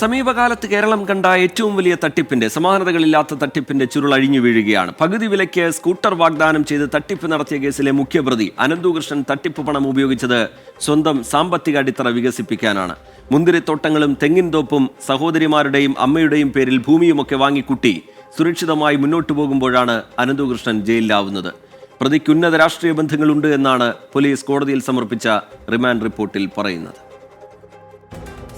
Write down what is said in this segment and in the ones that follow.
സമീപകാലത്ത് കേരളം കണ്ട ഏറ്റവും വലിയ സമാനതകളില്ലാത്ത തട്ടിപ്പിന്റെ ചുരുൾ അഴിഞ്ഞു വീഴുകയാണ്. പകുതി വിലയ്ക്ക് സ്കൂട്ടർ വാഗ്ദാനം ചെയ്ത് തട്ടിപ്പ് നടത്തിയ കേസിലെ മുഖ്യപ്രതി അനന്തുകൃഷ്ണൻ തട്ടിപ്പ് പണം ഉപയോഗിച്ചത് സ്വന്തം സാമ്പത്തിക അടിത്തറ വികസിപ്പിക്കാനാണ്. മുന്തിരിത്തോട്ടങ്ങളും തെങ്ങിൻ തോപ്പും സഹോദരിമാരുടെയും അമ്മയുടെയും പേരിൽ ഭൂമിയുമൊക്കെ വാങ്ങിക്കൂട്ടി സുരക്ഷിതമായി മുന്നോട്ടു പോകുമ്പോഴാണ് അനന്തുകൃഷ്ണൻ ജയിലിലാവുന്നത്. പ്രതിക്ക് ഉന്നത രാഷ്ട്രീയ ബന്ധങ്ങളുണ്ട് എന്നാണ് പോലീസ് കോടതിയിൽ സമർപ്പിച്ച റിമാൻഡ് റിപ്പോർട്ടിൽ പറയുന്നത്.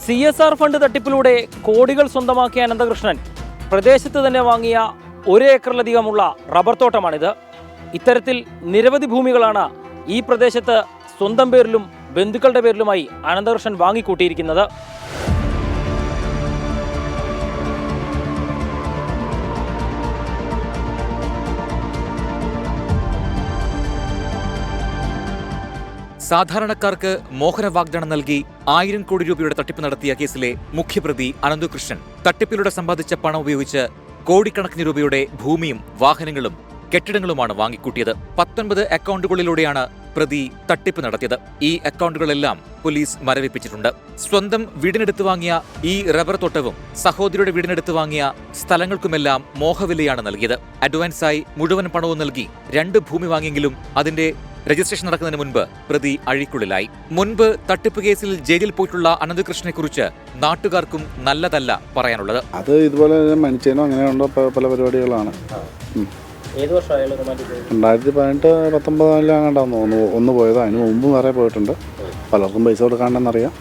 CSR ഫണ്ട് തട്ടിപ്പിലൂടെ കോടികൾ സ്വന്തമാക്കിയ അനന്തകൃഷ്ണൻ പ്രദേശത്ത് തന്നെ വാങ്ങിയ 1 ഏക്കറിലധികമുള്ള റബ്ബർ തോട്ടമാണിത്. ഇത്തരത്തിൽ നിരവധി ഭൂമികളാണ് ഈ പ്രദേശത്ത് സ്വന്തം പേരിലും ബന്ധുക്കളുടെ പേരിലുമായി അനന്തകൃഷ്ണൻ വാങ്ങിക്കൂട്ടിയിരിക്കുന്നത്. സാധാരണക്കാർക്ക് മോഹന വാഗ്ദാനം നൽകി 1000 കോടി രൂപയുടെ തട്ടിപ്പ് നടത്തിയ കേസിലെ മുഖ്യപ്രതി അനന്തുകൃഷ്ണൻ തട്ടിപ്പിലൂടെ സമ്പാദിച്ച പണം ഉപയോഗിച്ച് കോടിക്കണക്കിന് രൂപയുടെ ഭൂമിയും വാഹനങ്ങളും കെട്ടിടങ്ങളുമാണ് വാങ്ങിക്കൂട്ടിയത്. 19 അക്കൗണ്ടുകളിലൂടെയാണ് പ്രതി തട്ടിപ്പ് നടത്തിയത്. ഈ അക്കൗണ്ടുകളെല്ലാം പോലീസ് മരവിപ്പിച്ചിട്ടുണ്ട്. സ്വന്തം വീടിനടുത്ത് വാങ്ങിയ ഈ റബ്ബർ തോട്ടവും സഹോദരിയുടെ വീടിനടുത്ത് വാങ്ങിയ സ്ഥലങ്ങൾക്കുമെല്ലാം മോഹവിലയാണ് നൽകിയത്. അഡ്വാൻസായി മുഴുവൻ പണവും നൽകി 2 ഭൂമി വാങ്ങിയെങ്കിലും അതിന്റെ രജിസ്ട്രേഷൻ നടക്കുന്നതിന് മുൻപ് പ്രതി അഴിക്കുള്ളിലായി. മുൻപ് തട്ടിപ്പ് കേസിൽ ജയിലിൽ പോയിട്ടുള്ള അനന്തകൃഷ്ണനെ കുറിച്ച് നാട്ടുകാർക്കും നല്ലതല്ല പറയാനുള്ളത്. അത് ഇതുപോലെ മനുഷ്യനോ അങ്ങനെയുണ്ടോ പല പരിപാടികളാണ്. 2018-19 അങ്ങോട്ടാന്ന് തോന്നുന്നു ഒന്ന് പോയത്. അതിന് മുമ്പ് വേറെ പോയിട്ടുണ്ട്. പലർക്കും പൈസ കൊടുക്കാണ്ടെന്നറിയാം.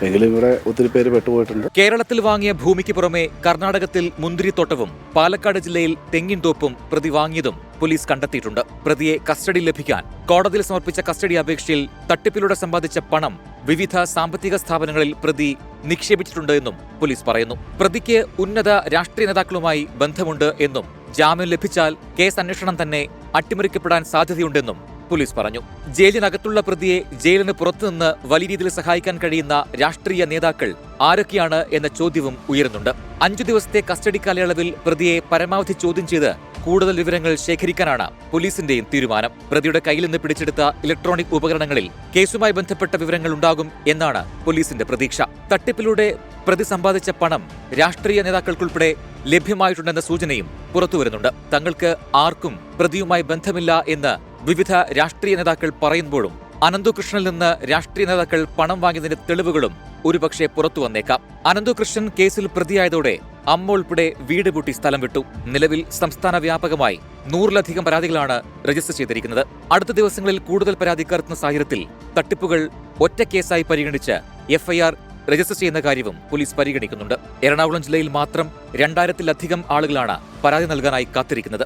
എങ്കിലും ഇവിടെ ഒത്തിരി പേര് പെട്ടുപോയിട്ടുണ്ട്. കേരളത്തിൽ വാങ്ങിയ ഭൂമിക്ക് പുറമെ കർണാടകത്തിൽ മുന്തിരിത്തോട്ടവും പാലക്കാട് ജില്ലയിൽ തെങ്ങിൻ തോപ്പും പ്രതി വാങ്ങിയതും പോലീസ് കണ്ടെത്തിയിട്ടുണ്ട്. പ്രതിയെ കസ്റ്റഡിയിൽ ലഭിക്കാൻ കോടതിയിൽ സമർപ്പിച്ച കസ്റ്റഡി അപേക്ഷയിൽ തട്ടിപ്പിലൂടെ സമ്പാദിച്ച പണം വിവിധ സാമ്പത്തിക സ്ഥാപനങ്ങളിൽ പ്രതി നിക്ഷേപിച്ചിട്ടുണ്ട് എന്നും പോലീസ് പറയുന്നു. പ്രതിക്ക് ഉന്നത രാഷ്ട്രീയ നേതാക്കളുമായി ബന്ധമുണ്ട് എന്നും ജാമ്യം ലഭിച്ചാൽ കേസ് അന്വേഷണം തന്നെ അട്ടിമറിക്കപ്പെടാൻ സാധ്യതയുണ്ടെന്നും പോലീസ് പറഞ്ഞു. ജയിലിനകത്തുള്ള പ്രതിയെ ജയിലിന് പുറത്തുനിന്ന് വലിയ രീതിയിൽ സഹായിക്കാൻ കഴിയുന്ന രാഷ്ട്രീയ നേതാക്കൾ ആരൊക്കെയാണ് എന്ന ചോദ്യവും ഉയരുന്നുണ്ട്. 5 ദിവസത്തെ കസ്റ്റഡി കാലയളവിൽ പ്രതിയെ പരമാവധി ചോദ്യം ചെയ്ത് കൂടുതൽ വിവരങ്ങൾ ശേഖരിക്കാനാണ് പോലീസിന്റെയും തീരുമാനം. പ്രതിയുടെ കയ്യിൽ നിന്ന് പിടിച്ചെടുത്ത ഇലക്ട്രോണിക് ഉപകരണങ്ങളിൽ കേസുമായി ബന്ധപ്പെട്ട വിവരങ്ങൾ ഉണ്ടാകും എന്നാണ് പോലീസിന്റെ പ്രതീക്ഷ. തട്ടിപ്പിലൂടെ പ്രതി സമ്പാദിച്ച പണം രാഷ്ട്രീയ നേതാക്കൾക്കുൾപ്പെടെ ലഭ്യമായിട്ടുണ്ടെന്ന സൂചനയും പുറത്തുവരുന്നുണ്ട്. തങ്ങൾക്ക് ആർക്കും പ്രതിയുമായി ബന്ധമില്ല എന്ന് വിവിധ രാഷ്ട്രീയ നേതാക്കൾ പറയുമ്പോഴും അനന്തുകൃഷ്ണനിൽ നിന്ന് രാഷ്ട്രീയ നേതാക്കൾ പണം വാങ്ങിയതിന്റെ തെളിവുകളും ഒരുപക്ഷെ പുറത്തു വന്നേക്കാം. അനന്തുകൃഷ്ണൻ കേസിൽ പ്രതിയായതോടെ അമ്മ ഉൾപ്പെടെ വീട് പൂട്ടി സ്ഥലം വിട്ടു. നിലവിൽ സംസ്ഥാന വ്യാപകമായി 100-ലധികം പരാതികളാണ് രജിസ്റ്റർ ചെയ്തിരിക്കുന്നത്. അടുത്ത ദിവസങ്ങളിൽ കൂടുതൽ പരാതിക്കാർ എത്തുന്ന സാഹചര്യത്തിൽ തട്ടിപ്പുകൾ ഒറ്റ കേസായി പരിഗണിച്ച് FIR രജിസ്റ്റർ ചെയ്യുന്ന കാര്യവും പോലീസ് പരിഗണിക്കുന്നുണ്ട്. എറണാകുളം ജില്ലയിൽ മാത്രം 2000-ലധികം ആളുകളാണ് പരാതി നൽകാനായി കാത്തിരിക്കുന്നത്.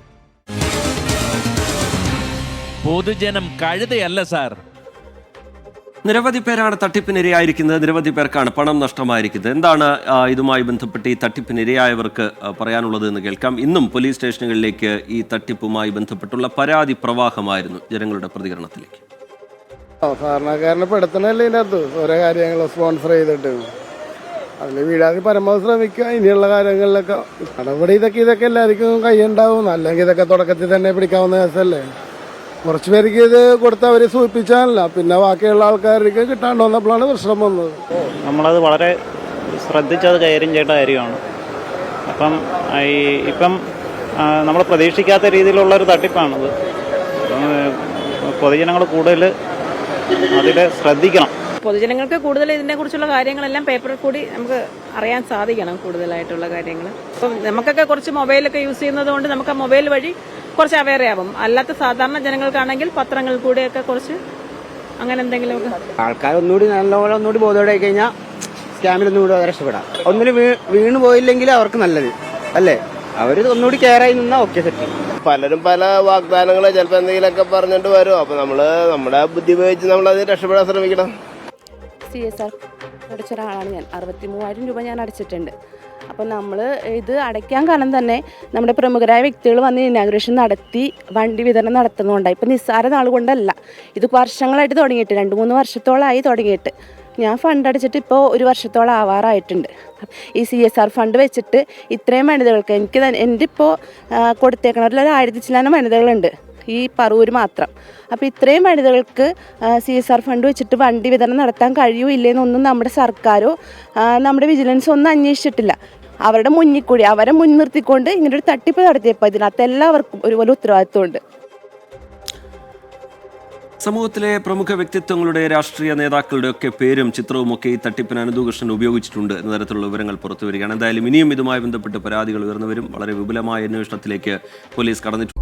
പൊതുജനം കഴുതയല്ല സാർ. നിരവധി പേരാണ് തട്ടിപ്പിനിരയായിരിക്കുന്നത്. നിരവധി പേർക്കാണ് പണം നഷ്ടമായിരിക്കുന്നത്. എന്താണ് ഇതുമായി ബന്ധപ്പെട്ട് ഈ തട്ടിപ്പിനിരയായവർക്ക് പറയാനുള്ളത് എന്ന് കേൾക്കാം. ഇന്നും പോലീസ് സ്റ്റേഷനുകളിലേക്ക് ഈ തട്ടിപ്പുമായി ബന്ധപ്പെട്ടുള്ള പരാതി പ്രവാഹമായിരുന്നു. ജനങ്ങളുടെ പ്രതികരണത്തിലേക്ക്. സാധാരണക്കാരനെ പെടുത്തണല്ലേ ഇതിനകത്ത് ഓരോ കാര്യങ്ങൾ സ്പോൺസർ ചെയ്തിട്ട് അതിൽ വീഴാതെ പരമാവധി ശ്രമിക്കുക. ഇനിയുള്ള കാര്യങ്ങളിലൊക്കെ നടപടി ഇതൊക്കെ എല്ലാവർക്കും കൈയുണ്ടാവും. അല്ലെങ്കിൽ ഇതൊക്കെ തുടക്കത്തിൽ തന്നെ പിടിക്കാവുന്ന കേസല്ലേ. കുറച്ച് പേർക്ക് ഇത് കൊടുത്ത് അവർ സൂചിപ്പിച്ചാലല്ല, പിന്നെ ബാക്കിയുള്ള ആൾക്കാർക്ക് കിട്ടാണ്ട് വന്നപ്പോഴാണ് പ്രശ്നം വന്നത്. നമ്മളത് വളരെ ശ്രദ്ധിച്ചത് കൈകാര്യം ചെയ്യേണ്ട കാര്യമാണ്. ഇപ്പം നമ്മൾ പ്രതീക്ഷിക്കാത്ത രീതിയിലുള്ളൊരു തട്ടിപ്പാണത്. പൊതുജനങ്ങൾ കൂടുതൽ അതിൽ ശ്രദ്ധിക്കണം. പൊതുജനങ്ങൾക്ക് കൂടുതൽ ഇതിനെക്കുറിച്ചുള്ള കാര്യങ്ങളെല്ലാം പേപ്പറിൽ കൂടി നമുക്ക് അറിയാൻ സാധിക്കണം. കൂടുതലായിട്ടുള്ള കാര്യങ്ങൾ ഇപ്പം നമുക്കൊക്കെ കുറച്ച് മൊബൈലൊക്കെ യൂസ് ചെയ്യുന്നത് കൊണ്ട് നമുക്ക് ആ മൊബൈൽ വഴി കുറച്ച് അവെയർ ആവും. അല്ലാത്ത സാധാരണ ജനങ്ങൾക്കാണെങ്കിൽ പത്രങ്ങൾ കൂടെയൊക്കെ കുറച്ച് അങ്ങനെ എന്തെങ്കിലുമൊക്കെ ആൾക്കാർ ഒന്നുകൂടി ബോധോടെ ആയി കഴിഞ്ഞാൽ സ്കാമിലൊന്നും കൂടെ രക്ഷപ്പെടാം. ഒന്നിന് വീണ് പോയില്ലെങ്കിൽ അവർക്ക് നല്ലത് അല്ലേ. അവർ ഒന്നുകൂടി കെയറായി നിന്നാൽ ഓക്കെ സെറ്റ്. പലരും പല വാഗ്ദാനങ്ങൾ ചിലപ്പോൾ എന്തെങ്കിലുമൊക്കെ പറഞ്ഞിട്ട് വരും. അപ്പൊ നമ്മുടെ ബുദ്ധി ഉപയോഗിച്ച് നമ്മളത് രക്ഷപ്പെടാൻ ശ്രമിക്കണം. CSR അടച്ച ഒരാളാണ് ഞാൻ. 63,000 രൂപ ഞാൻ അടച്ചിട്ടുണ്ട്. അപ്പോൾ നമ്മൾ ഇത് അടയ്ക്കാൻ കാരണം തന്നെ നമ്മുടെ പ്രമുഖരായ വ്യക്തികൾ വന്ന് ഇനാഗുറേഷൻ നടത്തി വണ്ടി വിതരണം നടത്തുന്നതുകൊണ്ടാണ്. ഇപ്പം നിസ്സാര നാൾ കൊണ്ടല്ല, ഇത് വർഷങ്ങളായിട്ട് തുടങ്ങിയിട്ട് 2-3 വർഷത്തോളമായി തുടങ്ങിയിട്ട്. ഞാൻ ഫണ്ട് അടിച്ചിട്ട് ഇപ്പോൾ 1 വർഷത്തോളം ആവാറായിട്ടുണ്ട്. ഈ CSR ഫണ്ട് വെച്ചിട്ട് ഇത്രയും വനിതകൾക്ക് എൻ്റെ ഇപ്പോൾ കൊടുത്തേക്കണ 1000 ചില്ലാനം വനിതകളുണ്ട്. ഈ പറവൂർ മാത്രം. അപ്പോൾ ഇത്രയും വനിതകൾക്ക് CSR ഫണ്ട് വെച്ചിട്ട് വണ്ടി വിതരണം നടത്താൻ കഴിയൂ ഇല്ലേന്നൊന്നും നമ്മുടെ സർക്കാരോ നമ്മുടെ വിജിലൻസോ ഒന്നും അന്വേഷിച്ചിട്ടില്ല. അവരുടെ മുന്നിൽ കൂടി അവരെ മുൻനിർത്തിക്കൊണ്ട് ഇങ്ങനൊരു തട്ടിപ്പ് നടത്തിയപ്പോൾ ഇതിനകത്ത് എല്ലാവർക്കും ഒരുപോലെ ഉത്തരവാദിത്വമുണ്ട്. സമൂഹത്തിലെ പ്രമുഖ വ്യക്തിത്വങ്ങളുടെ രാഷ്ട്രീയ നേതാക്കളുടെ ഒക്കെ പേരും ചിത്രവും ഒക്കെ ഈ തട്ടിപ്പിന് അനന്തകൃഷ്ണൻ ഉപയോഗിച്ചിട്ടുണ്ട് എന്ന തരത്തിലുള്ള വിവരങ്ങൾ പുറത്തു വരികയാണ്. എന്തായാലും ഇനിയും ഇതുമായി ബന്ധപ്പെട്ട് പരാതികൾ ഉയർന്നു വരും. വളരെ വിപുലമായ അന്വേഷണത്തിലേക്ക് പോലീസ് കടന്നിട്ടുണ്ട്.